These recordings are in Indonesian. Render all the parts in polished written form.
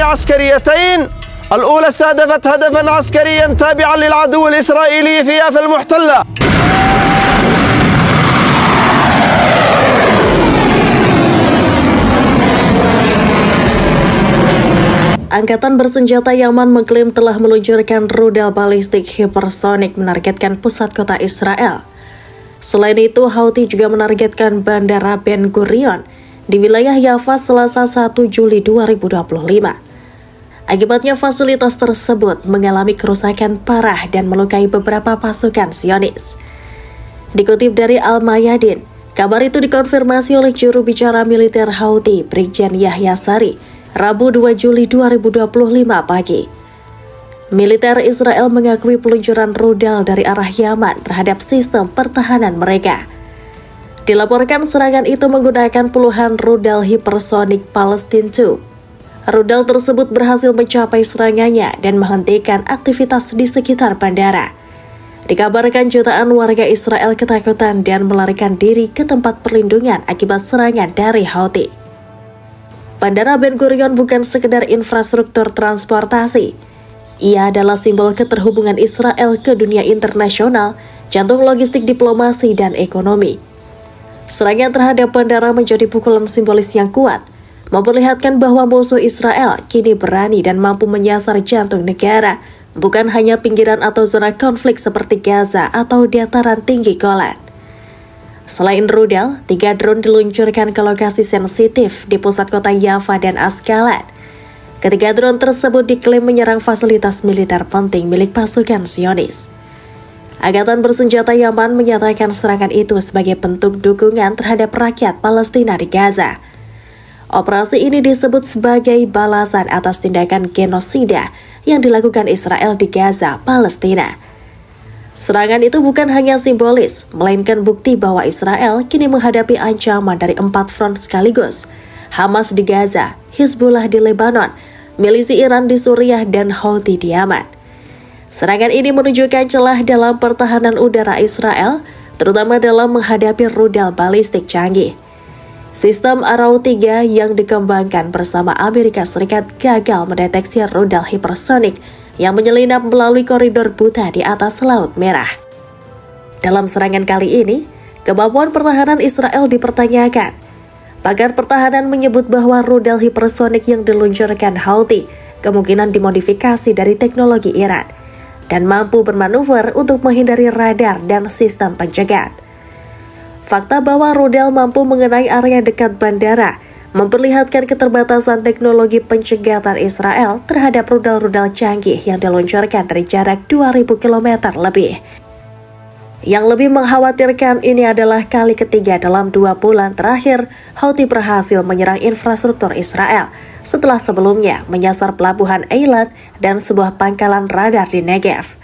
عسكريتين. الأولى استهدفت هدفا عسكريا تابعا للعدو الإسرائيلي في يافا المحتلة. Angkatan bersenjata Yaman mengklaim telah meluncurkan rudal balistik hipersonik menargetkan pusat kota Israel. Selain itu, Houthi juga menargetkan Bandara Ben Gurion di wilayah Yafa Selasa 1 Juli 2025. Akibatnya fasilitas tersebut mengalami kerusakan parah dan melukai beberapa pasukan Zionis. Dikutip dari Al-Mayadin, kabar itu dikonfirmasi oleh juru bicara militer Houthi, Brigjen Yahya Sari, Rabu 2 Juli 2025 pagi. Militer Israel mengakui peluncuran rudal dari arah Yaman terhadap sistem pertahanan mereka. Dilaporkan serangan itu menggunakan puluhan rudal hipersonik Palestine II. Rudal tersebut berhasil mencapai serangannya dan menghentikan aktivitas di sekitar bandara. Dikabarkan jutaan warga Israel ketakutan dan melarikan diri ke tempat perlindungan akibat serangan dari Houthi. Bandara Ben Gurion bukan sekedar infrastruktur transportasi. Ia adalah simbol keterhubungan Israel ke dunia internasional, jantung logistik diplomasi dan ekonomi. Serangan terhadap bandara menjadi pukulan simbolis yang kuat, memperlihatkan bahwa musuh Israel kini berani dan mampu menyasar jantung negara, bukan hanya pinggiran atau zona konflik seperti Gaza atau dataran tinggi Golan. Selain rudal, 3 drone diluncurkan ke lokasi sensitif di pusat kota Yafa dan Askalan. Ketiga drone tersebut diklaim menyerang fasilitas militer penting milik pasukan Zionis. Angkatan bersenjata Yaman menyatakan serangan itu sebagai bentuk dukungan terhadap rakyat Palestina di Gaza. Operasi ini disebut sebagai balasan atas tindakan genosida yang dilakukan Israel di Gaza, Palestina. Serangan itu bukan hanya simbolis, melainkan bukti bahwa Israel kini menghadapi ancaman dari 4 front sekaligus. Hamas di Gaza, Hizbullah di Lebanon, milisi Iran di Suriah, dan Houthi di Yaman. Serangan ini menunjukkan celah dalam pertahanan udara Israel, terutama dalam menghadapi rudal balistik canggih. Sistem Arrow 3 yang dikembangkan bersama Amerika Serikat gagal mendeteksi rudal hipersonik yang menyelinap melalui koridor buta di atas Laut Merah. Dalam serangan kali ini, kemampuan pertahanan Israel dipertanyakan. Pakar pertahanan menyebut bahwa rudal hipersonik yang diluncurkan Houthi kemungkinan dimodifikasi dari teknologi Iran dan mampu bermanuver untuk menghindari radar dan sistem pencegat. Fakta bahwa rudal mampu mengenai area dekat bandara memperlihatkan keterbatasan teknologi pencegatan Israel terhadap rudal-rudal canggih yang diluncurkan dari jarak 2.000 km lebih. Yang lebih mengkhawatirkan ini adalah kali ketiga dalam 2 bulan terakhir Houthi berhasil menyerang infrastruktur Israel setelah sebelumnya menyasar pelabuhan Eilat dan sebuah pangkalan radar di Negev.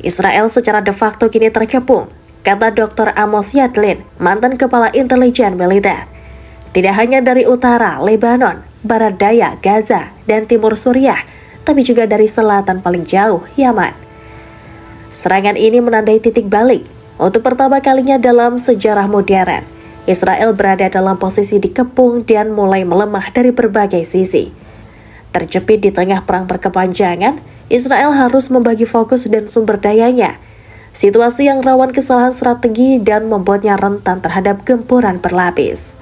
Israel secara de facto kini terkepung, kata Dr. Amos Yadlin, mantan kepala intelijen militer. Tidak hanya dari utara, Lebanon, barat daya, Gaza, dan timur Suriah, tapi juga dari selatan paling jauh, Yaman. Serangan ini menandai titik balik. Untuk pertama kalinya dalam sejarah modern, Israel berada dalam posisi dikepung dan mulai melemah dari berbagai sisi. Terjepit di tengah perang berkepanjangan, Israel harus membagi fokus dan sumber dayanya. Situasi yang rawan kesalahan strategi dan membuatnya rentan terhadap gempuran berlapis.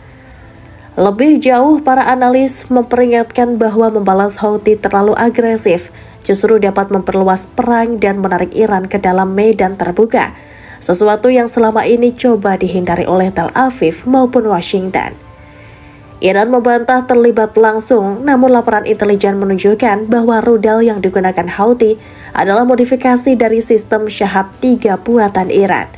Lebih jauh, para analis memperingatkan bahwa membalas Houthi terlalu agresif justru dapat memperluas perang dan menarik Iran ke dalam medan terbuka, sesuatu yang selama ini coba dihindari oleh Tel Aviv maupun Washington. Iran membantah terlibat langsung, namun laporan intelijen menunjukkan bahwa rudal yang digunakan Houthi adalah modifikasi dari sistem Shahab 3 buatan Iran.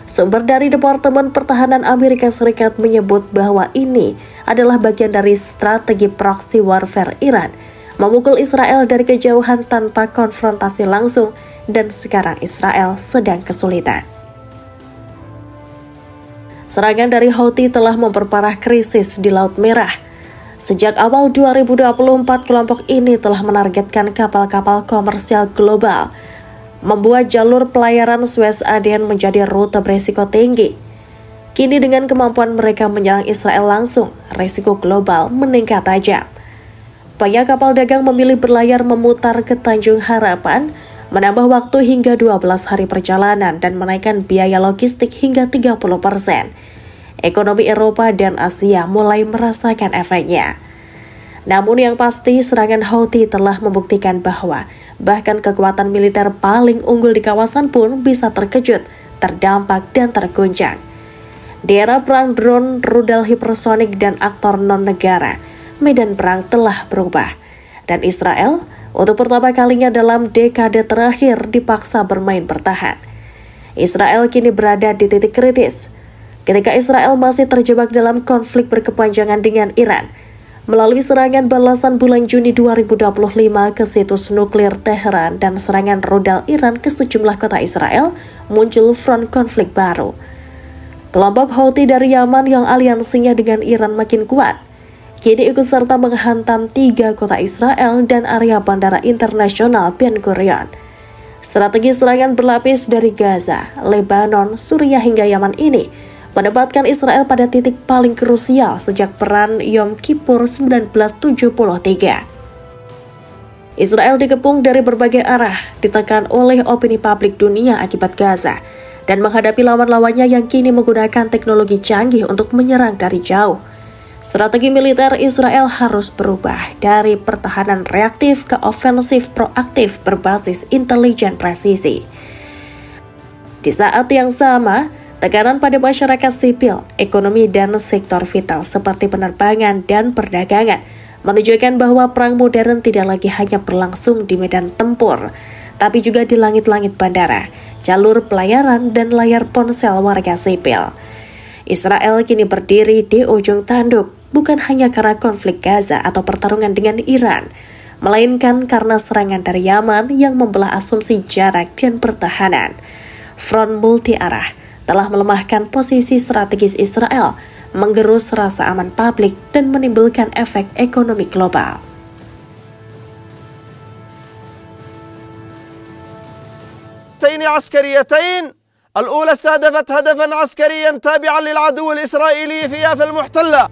Sumber dari Departemen Pertahanan Amerika Serikat menyebut bahwa ini adalah bagian dari strategi proxy warfare Iran, memukul Israel dari kejauhan tanpa konfrontasi langsung, dan sekarang Israel sedang kesulitan. Serangan dari Houthi telah memperparah krisis di Laut Merah. Sejak awal 2024, kelompok ini telah menargetkan kapal-kapal komersial global, membuat jalur pelayaran Suez Aden menjadi rute berisiko tinggi. Kini dengan kemampuan mereka menyerang Israel langsung, risiko global meningkat tajam. Banyak kapal dagang memilih berlayar memutar ke Tanjung Harapan, menambah waktu hingga 12 hari perjalanan dan menaikkan biaya logistik hingga 30%. Ekonomi Eropa dan Asia mulai merasakan efeknya. Namun yang pasti, serangan Houthi telah membuktikan bahwa bahkan kekuatan militer paling unggul di kawasan pun bisa terkejut, terdampak, dan terguncang. Di era perang drone, rudal hipersonik, dan aktor non-negara, medan perang telah berubah. Dan Israel, untuk pertama kalinya dalam dekade terakhir, dipaksa bermain bertahan. Israel kini berada di titik kritis. Ketika Israel masih terjebak dalam konflik berkepanjangan dengan Iran, melalui serangan balasan bulan Juni 2025 ke situs nuklir Teheran dan serangan rudal Iran ke sejumlah kota Israel, muncul front konflik baru. Kelompok Houthi dari Yaman yang aliansinya dengan Iran makin kuat, kini ikut serta menghantam 3 kota Israel dan area bandara internasional Ben Gurion. Strategi serangan berlapis dari Gaza, Lebanon, Suriah hingga Yaman ini menempatkan Israel pada titik paling krusial sejak perang Yom Kippur 1973. Israel dikepung dari berbagai arah, ditekan oleh opini publik dunia akibat Gaza, dan menghadapi lawan-lawannya yang kini menggunakan teknologi canggih untuk menyerang dari jauh. Strategi militer Israel harus berubah dari pertahanan reaktif ke ofensif proaktif berbasis intelijen presisi. Di saat yang sama, tekanan pada masyarakat sipil, ekonomi, dan sektor vital seperti penerbangan dan perdagangan menunjukkan bahwa perang modern tidak lagi hanya berlangsung di medan tempur, tapi juga di langit-langit bandara, jalur pelayaran, dan layar ponsel warga sipil. Israel kini berdiri di ujung tanduk, bukan hanya karena konflik Gaza atau pertarungan dengan Iran, melainkan karena serangan dari Yaman yang membelah asumsi jarak dan pertahanan. Front multi-arah telah melemahkan posisi strategis Israel, menggerus rasa aman publik, dan menimbulkan efek ekonomi global. عسكريتين الأولى استهدفت هدفا عسكريا تابعا للعدو الإسرائيلي في يافا المحتلة